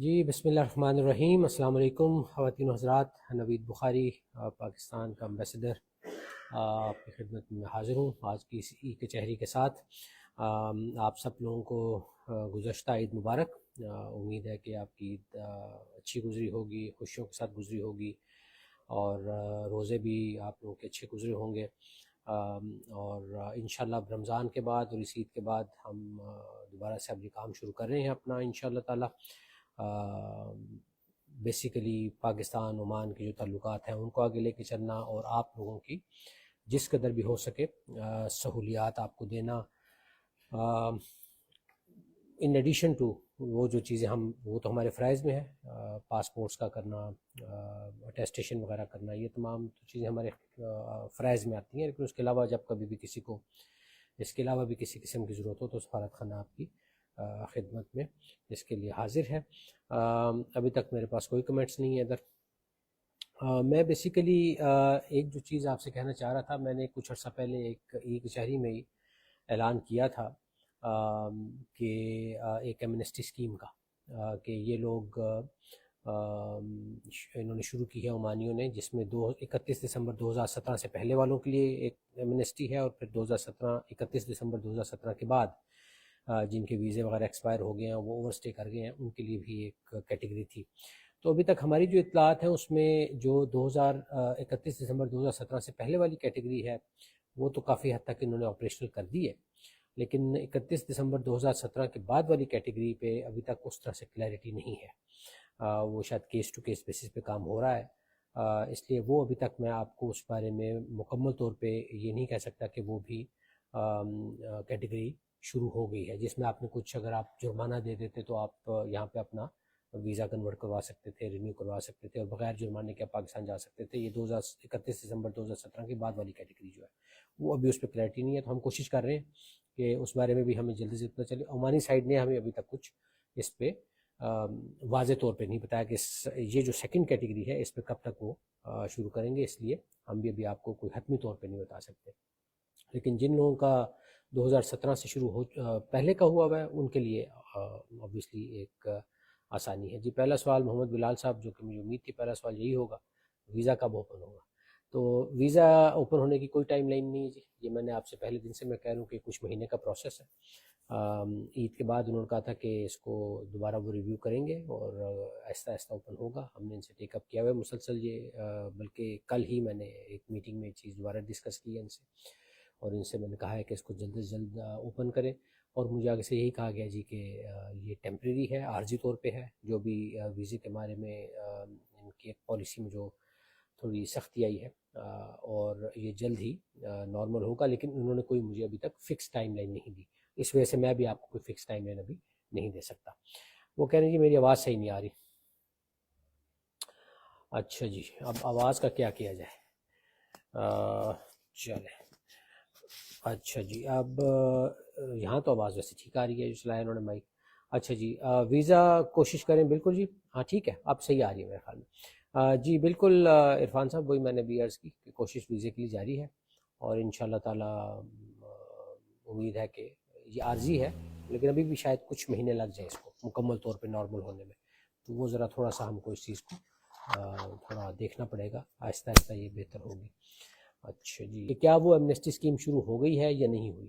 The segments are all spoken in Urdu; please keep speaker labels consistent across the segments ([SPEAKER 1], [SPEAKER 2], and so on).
[SPEAKER 1] جی بسم اللہ الرحمن الرحیم۔ السلام علیکم خواتین و حضرات، نوید بخاری پاکستان کا امبیسڈر آپ کی خدمت میں حاضر ہوں آج کی اس عید کچہری کے ساتھ۔ آپ سب لوگوں کو گزشتہ عید مبارک۔ امید ہے کہ آپ کی عید اچھی گزری ہوگی، خوشیوں کے ساتھ گزری ہوگی، اور روزے بھی آپ لوگوں کے اچھے گزرے ہوں گے، اور انشاءاللہ اب رمضان کے بعد اور اس عید کے بعد ہم دوبارہ سے اب یہ کام شروع کر رہے ہیں اپنا انشاءاللہ تعالی۔ بیسیکلی پاکستان عمان کے جو تعلقات ہیں ان کو آگے لے کے چلنا، اور آپ لوگوں کی جس قدر بھی ہو سکے سہولیات آپ کو دینا، ان ایڈیشن ٹو وہ جو چیزیں وہ تو ہمارے فرائض میں ہے، پاسپورٹس کا کرنا، اٹیسٹیشن وغیرہ کرنا، یہ تمام چیزیں ہمارے فرائض میں آتی ہیں، لیکن اس کے علاوہ جب کبھی بھی کسی کو اس کے علاوہ بھی کسی قسم کی ضرورت ہو تو سفارت خانہ آپ کی خدمت میں اس کے لیے حاضر ہے۔ ابھی تک میرے پاس کوئی کمنٹس نہیں ہے ادھر۔ میں بیسیکلی ایک جو چیز آپ سے کہنا چاہ رہا تھا، میں نے کچھ عرصہ پہلے ایک عید کچہری میں ہی اعلان کیا تھا کہ ایک ایمنسٹی اسکیم کا، کہ یہ لوگ انہوں نے شروع کی ہے عمانیوں نے، جس میں 31 دسمبر 2017 سے پہلے والوں کے لیے ایک ایمنسٹی ہے، اور پھر 31 دسمبر 2017 کے بعد جن کے ویزے وغیرہ ایکسپائر ہو گئے ہیں، وہ اوور اسٹے کر گئے ہیں، ان کے لیے بھی ایک کیٹیگری تھی۔ تو ابھی تک ہماری جو اطلاعات ہیں اس میں جو 31 دسمبر 2017 سے پہلے والی کیٹیگری ہے وہ تو کافی حد تک انہوں نے آپریشنل کر دی ہے، لیکن 31 دسمبر 2017 کے بعد والی کیٹیگری پہ ابھی تک اس طرح سے کلیئرٹی نہیں ہے۔ وہ شاید کیس ٹو کیس بیسس پہ کام ہو رہا ہے، اس لیے وہ ابھی تک میں آپ کو اس بارے میں مکمل طور پہ یہ نہیں کہہ سکتا کہ وہ بھی کیٹیگری شروع ہو گئی ہے، جس میں آپ نے کچھ اگر آپ جرمانہ دے دیتے تو آپ یہاں پہ اپنا ویزا کنورٹ کروا سکتے تھے، رینیو کروا سکتے تھے، اور بغیر جرمانے کے آپ پاکستان جا سکتے تھے۔ یہ 31 دسمبر 2017 کے بعد والی کیٹیگری جو ہے وہ ابھی اس پہ کلیئرٹی نہیں ہے، تو ہم کوشش کر رہے ہیں کہ اس بارے میں بھی ہمیں جلدی سے پتہ چلے۔ عمانی سائڈ نے ہمیں ابھی تک کچھ اس پہ واضح طور پہ نہیں بتایا کہ یہ جو سیکنڈ کیٹیگری ہے اس پہ کب تک وہ شروع کریں گے، اس لیے ہم بھی ابھی آپ کو کوئی حتمی طور پہ نہیں بتا سکتے۔ لیکن جن لوگوں کا 2017 سے شروع پہلے کا ہوا ہے ان کے لیے obviously ایک آسانی ہے۔ جی پہلا سوال محمد بلال صاحب، جو کہ مجھے امید تھی پہلا سوال یہی ہوگا، ویزا کب اوپن ہوگا؟ تو ویزا اوپن ہونے کی کوئی ٹائم لائن نہیں ہے جی، یہ میں نے آپ سے پہلے دن سے میں کہہ رہا ہوں کہ کچھ مہینے کا پروسیس ہے۔ عید کے بعد انہوں نے کہا تھا کہ اس کو دوبارہ وہ ریویو کریں گے اور آہستہ آہستہ اوپن ہوگا۔ ہم نے ان سے ٹیک اپ کیا ہوا ہے مسلسل یہ، بلکہ کل ہی میں نے ایک میٹنگ میں یہ چیز دوبارہ ڈسکس کی ہے ان سے، اور ان سے میں نے کہا ہے کہ اس کو جلد از جلد اوپن کریں، اور مجھے آگے سے یہی کہا گیا جی کہ یہ ٹیمپریری ہے، عارضی طور پہ ہے، جو بھی ویزے کے بارے میں ان کی ایک پالیسی میں جو تھوڑی سختی آئی ہے، اور یہ جلد ہی نارمل ہوگا، لیکن انہوں نے کوئی مجھے ابھی تک فکس ٹائم لائن نہیں دی، اس وجہ سے میں بھی آپ کو کوئی فکس ٹائم لائن ابھی نہیں دے سکتا۔ وہ کہہ رہے ہیں جی میری آواز صحیح نہیں آ رہی۔ اچھا جی، اب آواز کا کیا کیا جائے؟ چلیں اچھا جی، اب یہاں تو آواز ویسے ٹھیک آ رہی ہے جو چلایا انہوں نے مائک۔ اچھا جی، ویزا کوشش کریں، بالکل جی، ہاں ٹھیک ہے، اب صحیح آ رہی ہے میرے خیال میں۔ جی بالکل عرفان صاحب، وہی میں نے بھی عرض کی کہ کوشش ویزے کے لیے جاری ہے، اور انشاءاللہ تعالی امید ہے کہ یہ عارضی ہے، لیکن ابھی بھی شاید کچھ مہینے لگ جائیں اس کو مکمل طور پہ نارمل ہونے میں، تو وہ ذرا تھوڑا سا ہم کو اس چیز کو تھوڑا دیکھنا پڑے گا، آہستہ آہستہ یہ بہتر ہوگی۔ اچھا جی، کہ کیا وہ ایمنسٹی اسکیم شروع ہو گئی ہے یا نہیں ہوئی،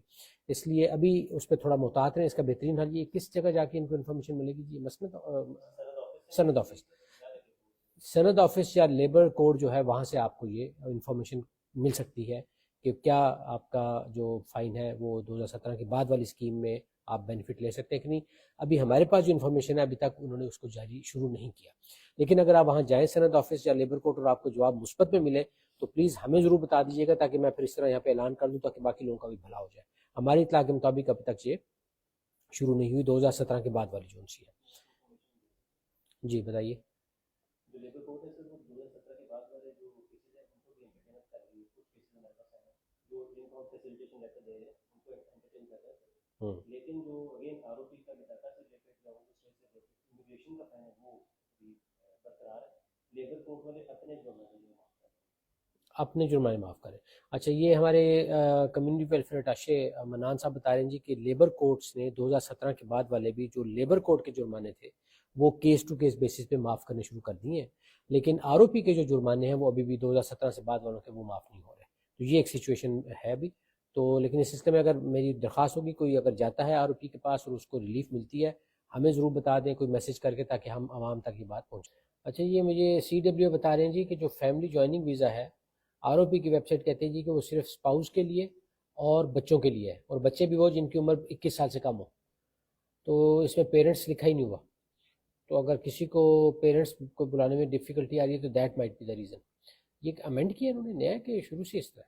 [SPEAKER 1] اس لیے ابھی اس پہ تھوڑا محتاط رہیں۔ اس کا بہترین حل یہ کس جگہ جا کے ان کو انفارمیشن ملے گی جی؟ سند آفس، سند آفس یا لیبر کورٹ جو ہے وہاں سے آپ کو یہ انفارمیشن مل سکتی ہے کہ کیا آپ کا جو فائن ہے وہ 2017 کے بعد والی اسکیم میں آپ بینیفٹ لے سکتے ہیں کہ نہیں۔ ابھی ہمارے پاس جو انفارمیشن ہے ابھی تک انہوں نے اس کو جاری شروع نہیں کیا، لیکن اگر آپ وہاں جائیں سند آفس یا لیبر کورٹ اور آپ کو جواب مثبت میں ملے تو پلیز ہمیں ضرور بتا دیجیے گا، تاکہ میں پھر اس طرح یہاں پہ اعلان کر دوں تاکہ باقی لوگوں کا بھی بھلا ہو جائے۔ ہماری اطلاع کے مطابق ابھی تک یہ شروع نہیں ہوئی 2017 کے بعد والی جو سی ہے۔ جی بتائیے۔ لیکن جو آروپی کا ڈاٹا سے ریلیٹڈ امیگریشن کا فائن ہے وہ برقرار ہے، لیبر کورٹ والے اپنے جرمانے معاف کریں۔ اچھا، یہ ہمارے کمیونٹی ویلفیئر اٹاشے منان صاحب بتا رہے ہیں جی کہ لیبر کورٹس نے 2017 کے بعد والے بھی جو لیبر کورٹ کے جرمانے تھے وہ کیس ٹو کیس بیسس پہ معاف کرنے شروع کر دیے ہیں، لیکن آر او پی کے جو جرمانے ہیں وہ ابھی بھی 2017 سے بعد والوں کے وہ معاف نہیں ہو رہے. تو یہ ایک سچویشن ہے ابھی. تو لیکن اس سلسلے میں اگر میری درخواست ہوگی، کوئی اگر جاتا ہے آر او پی کے پاس اور اس کو ریلیف ملتی ہے، ہمیں ضرور بتا دیں کوئی میسج کر کے، تاکہ ہم عوام تک یہ بات پہنچائیں. اچھا، یہ مجھے سی ڈبلیو بتا رہے ہیں جی کہ جو فیملی جوائننگ ویزا ہے، آر او پی کی ویب سائٹ کہتے ہیں جی کہ وہ صرف اسپاؤس کے لیے اور بچوں کے لیے ہے، اور بچے بھی وہ جن کی عمر 21 سال سے کم ہو. تو اس میں پیرنٹس لکھا ہی نہیں ہوا. تو اگر کسی کو پیرنٹس کو بلانے میں ڈفیکلٹی آ رہی ہے تو that might be the reason. یہ امینڈ کیا انہوں نے نیا کہ شروع سے اس طرح؟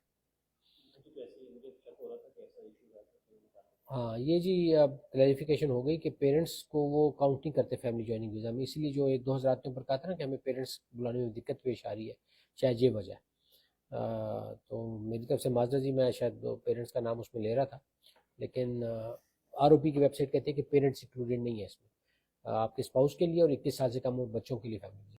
[SPEAKER 1] ہاں یہ جی اب کلیریفیکیشن ہو گئی کہ پیرنٹس کو وہ کاؤنٹ نہیں کرتے فیملی جوائننگ ویزا میں، اسی لیے جو ایک 2000 کے اوپر کہا تھا نا کہ ہمیں پیرنٹس بلانے میں دقت پیش آ رہی ہے، شاید یہ وجہ ہے. تو میری طرف سے معذرت جی، میں شاید پیرنٹس کا نام اس میں لے رہا تھا، لیکن آر او پی کی ویب سائٹ کہتے ہیں کہ پیرنٹس انکلوڈیڈ نہیں ہے اس میں. آپ کے اسپاؤس کے لیے اور 21 سال سے کم بچوں کے لیے فیملی